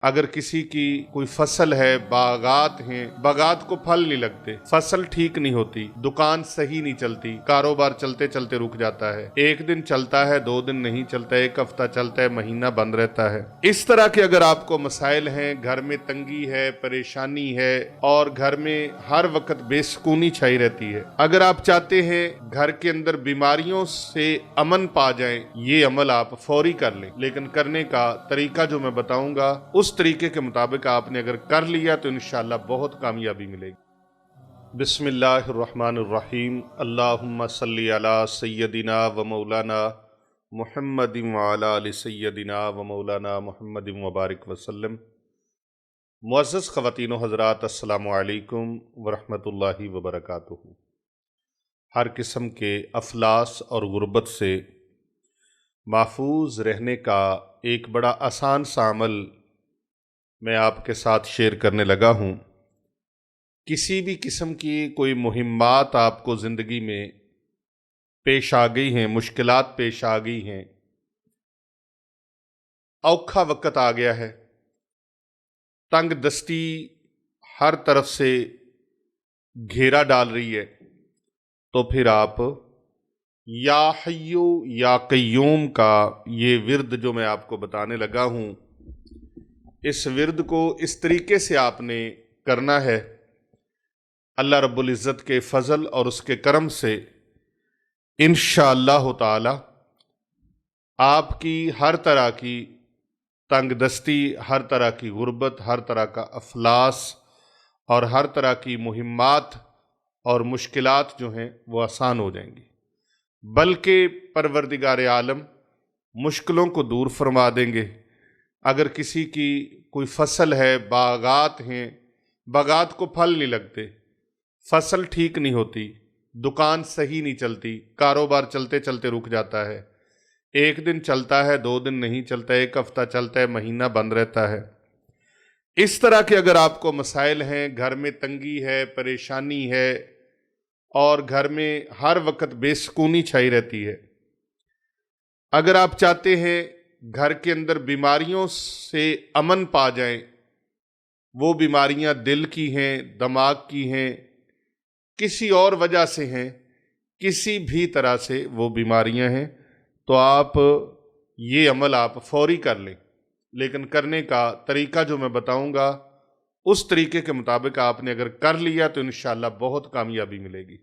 अगर किसी की कोई फसल है, बागात हैं, बागात को फल नहीं लगते, फसल ठीक नहीं होती, दुकान सही नहीं चलती, कारोबार चलते चलते रुक जाता है, एक दिन चलता है, 2 दिन नहीं चलता, एक हफ्ता चलता है, महीना बंद रहता है। इस तरह के अगर आपको मसाइल हैं, घर में तंगी है, परेशानी है और घर में हर वक्त बेसुकूनी छाई रहती है, अगर आप चाहते हैं घर के अंदर बीमारियों से अमन पा जाएं, ये अमल आप फौरी कर लें। लेकिन करने का तरीका जो मैं बताऊंगा उस तरीके के मुताबिक आपने अगर कर लिया तो इंशाअल्लाह बहुत कामयाबी मिलेगी। बिस्मिल्लाहिर्रहमानिर्रहीम। अल्लाहुम्मा सल्ली अला सय्यदिना व मौलाना मुहम्मदिन व अला आलि सय्यदिना व मौलाना मुहम्मदिन व बारिक वसल्लम। मुअज़्ज़ज़ ख़वातीन व हज़रात, अस्सलामु अलैकुम व रहमतुल्लाहि व बरकातुहू। हर किस्म के अफलास और गुर्बत से महफूज रहने का एक बड़ा आसान सा अमल मैं आपके साथ शेयर करने लगा हूँ। किसी भी किस्म की कोई मुहिम्मात आपको ज़िंदगी में पेश आ गई हैं, मुश्किलात पेश आ गई हैं, औखा वक्त आ गया है, तंग दस्ती हर तरफ से घेरा डाल रही है, तो फिर आप या हय्यू या कय्यूम का ये विर्द जो मैं आपको बताने लगा हूँ, इस विर्द को इस तरीके से आपने करना है। अल्लाह रब्बुल इज़्ज़त के फ़ज़ल और उसके करम से इंशाअल्लाह ताला आपकी हर तरह की तंगदस्ती, हर तरह की गुर्बत, हर तरह का अफलास और हर तरह की मुहिम्मात और मुश्किलात जो हैं वो आसान हो जाएंगी। बल्कि परवरदिगार आलम मुश्किलों को दूर फरमा देंगे। अगर किसी की कोई फसल है, बागात हैं, बागात को फल नहीं लगते, फसल ठीक नहीं होती, दुकान सही नहीं चलती, कारोबार चलते चलते रुक जाता है, एक दिन चलता है, 2 दिन नहीं चलता, एक हफ्ता चलता है, महीना बंद रहता है। इस तरह के अगर आपको मसाइल हैं, घर में तंगी है, परेशानी है और घर में हर वक्त बेसुकूनी छाई रहती है, अगर आप चाहते हैं घर के अंदर बीमारियों से अमन पा जाएं, वो बीमारियां दिल की हैं, दिमाग की हैं, किसी और वजह से हैं, किसी भी तरह से वो बीमारियां हैं, तो आप ये अमल आप फौरी कर लें। लेकिन करने का तरीका जो मैं बताऊंगा उस तरीके के मुताबिक आपने अगर कर लिया तो इंशाअल्लाह बहुत कामयाबी मिलेगी।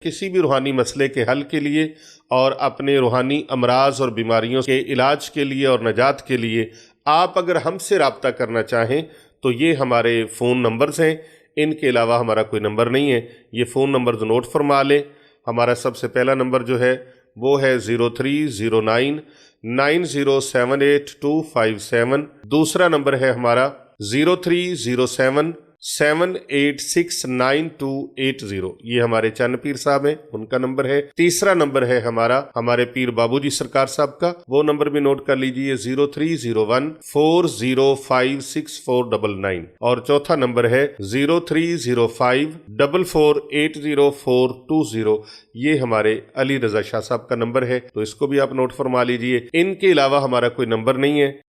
किसी भी रूहानी मसले के हल के लिए और अपने रूहानी अमराज और बीमारियों के इलाज के लिए और नजात के लिए आप अगर हमसे रब्ता करना चाहें तो ये हमारे फ़ोन नंबर्स हैं। इनके अलावा हमारा कोई नंबर नहीं है। ये फ़ोन नंबर नोट फरमा लें। हमारा सबसे पहला नंबर जो है वो है 03099078 257। दूसरा नंबर है हमारा 03077869 280। ये हमारे चन्न पीर साहब हैं, उनका नंबर है। तीसरा नंबर है हमारा हमारे पीर बाबूजी सरकार साहब का, वो नंबर भी नोट कर लीजिए 0301405649। और चौथा नंबर है 030544804020। ये हमारे अली रजा शाह साहब का नंबर है, तो इसको भी आप नोट फरमा लीजिए। इनके अलावा हमारा कोई नंबर नहीं है।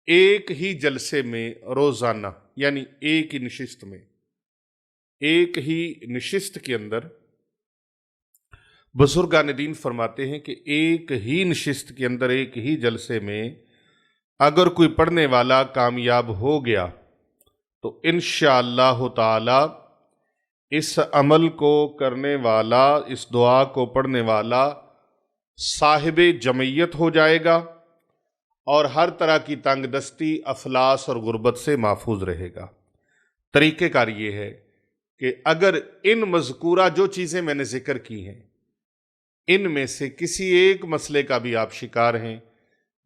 एक ही जलसे में रोजाना, यानी एक ही नशिस्त में, एक ही नशिस्त के अंदर बुजुर्गान दीन फरमाते हैं कि एक ही नशिस्त के अंदर, एक ही जलसे में अगर कोई पढ़ने वाला कामयाब हो गया तो इंशाअल्लाह ताला इस अमल को करने वाला, इस दुआ को पढ़ने वाला साहिबे जमय्यत हो जाएगा और हर तरह की तंगदस्ती, अफलास और गुर्बत से महफूज रहेगा। तरीक़ेकार ये है कि अगर इन मज़कूरा जो चीज़ें मैंने जिक्र की हैं, इनमें से किसी एक मसले का भी आप शिकार हैं,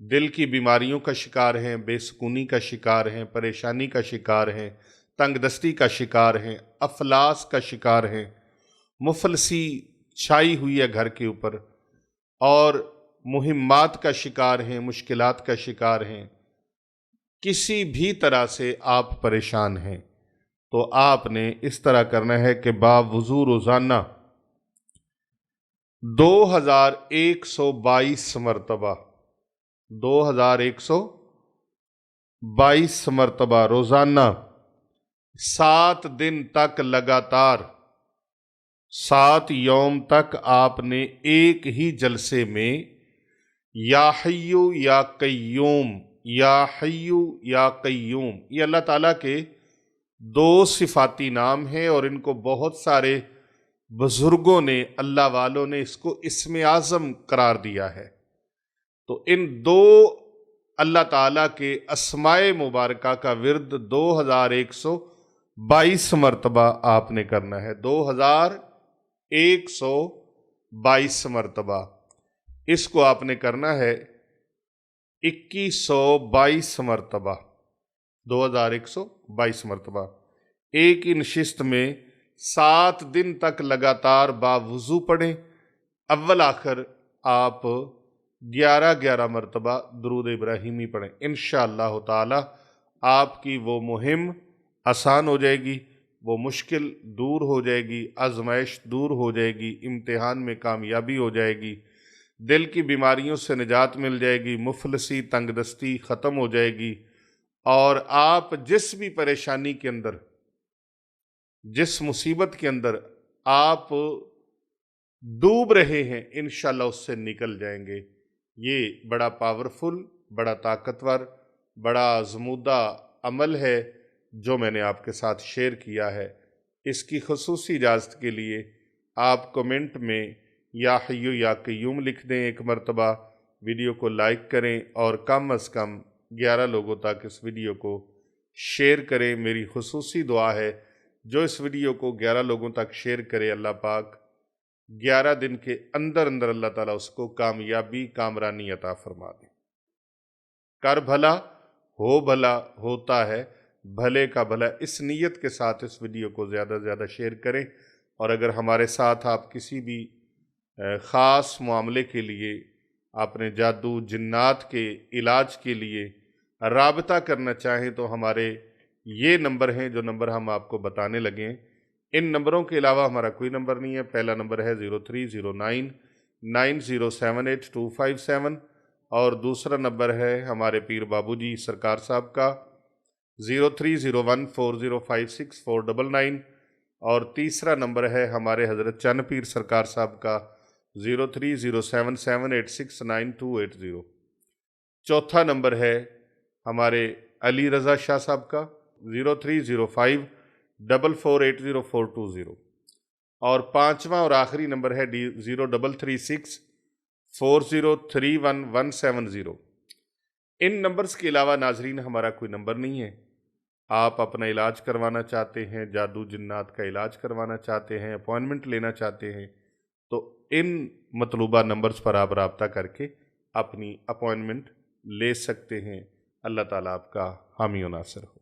दिल की बीमारियों का शिकार हैं, बेसुकूनी का शिकार हैं, परेशानी का शिकार हैं, तंगदस्ती का शिकार हैं, अफलास का शिकार हैं, मुफलसी छाई हुई है घर के ऊपर और मुहिम्मात का शिकार हैं, मुश्किलात का शिकार हैं, किसी भी तरह से आप परेशान हैं, तो आपने इस तरह करना है कि बावुज़ू रोज़ाना 2122 मरतबा, 2122 22 मरतबा रोज़ाना 7 दिन तक लगातार 7 यौम तक आपने एक ही जलसे में या हय्यू या कय्यूम, या हय्यू या कय्यूम, ये अल्लाह ताला के 2 सिफाती नाम हैं और इनको बहुत सारे बुजुर्गों ने, अल्लाह वालों ने इसको इस्म आज़म करार दिया है। तो इन 2 अल्लाह ताला के अस्माए मुबारका का विर्द 2122 मरतबा आपने करना है। 2122 मरतबा इसको आपने करना है। 2122 मरतबा, 2122 मरतबा एक ही नशिस्त में 7 दिन तक लगातार बावुज़ू पढ़ें। अव्वल आखिर आप 11-11 मरतबा दुरूद इब्राहिमी पढ़ें। इंशाअल्लाह ताला आपकी वो मुहिम आसान हो जाएगी, वो मुश्किल दूर हो जाएगी, आजमाइश दूर हो जाएगी, इम्तिहान में कामयाबी हो जाएगी, दिल की बीमारियों से निजात मिल जाएगी, मुफलसी तंगदस्ती ख़त्म हो जाएगी और आप जिस भी परेशानी के अंदर, जिस मुसीबत के अंदर आप डूब रहे हैं, इंशाल्लाह उससे निकल जाएंगे। ये बड़ा पावरफुल, बड़ा ताकतवर, बड़ा आज़मूदा अमल है जो मैंने आपके साथ शेयर किया है। इसकी खुसूसी इजाज़त के लिए आप कमेंट में या हय्यू या कय्यूम लिख दें 1 मरतबा, वीडियो को लाइक करें और कम अज़ कम 11 लोगों तक इस वीडियो को शेयर करें। मेरी खुसूसी दुआ है जो इस वीडियो को 11 लोगों तक शेयर करे, अल्लाह पाक 11 दिन के अंदर अंदर अल्लाह ताला उसको कामयाबी, कामरानी अता फरमा दे। कर भला हो भला होता है भले का भला, इस नीयत के साथ इस वीडियो को ज़्यादा से ज़्यादा शेयर करें। और अगर हमारे साथ आप किसी भी ख़ास मामले के लिए, आपने जादू जिन्नात के इलाज के लिए राबता करना चाहें तो हमारे ये नंबर हैं जो नंबर हम आपको बताने लगे हैं। इन नंबरों के अलावा हमारा कोई नंबर नहीं है। पहला नंबर है 0309 9078 और दूसरा नंबर है हमारे पीर बाबूजी सरकार साहब का 0301405649 और तीसरा नंबर है हमारे हज़रत चन्न पीर सरकार साहब का 030778698280। चौथा नंबर है हमारे अली रज़ा शाह साहब का 030544804220 और पांचवा और आखिरी नंबर है 0334031170। इन नंबर्स के अलावा नाजरीन हमारा कोई नंबर नहीं है। आप अपना इलाज करवाना चाहते हैं, जादू जिन्नात का इलाज करवाना चाहते हैं, अपॉइंटमेंट लेना चाहते हैं, तो इन मतलूबा नंबर्स पर आप रब्ता करके अपनी अपॉइंटमेंट ले सकते हैं। अल्लाह ताला आपका हामी और नासिर हो।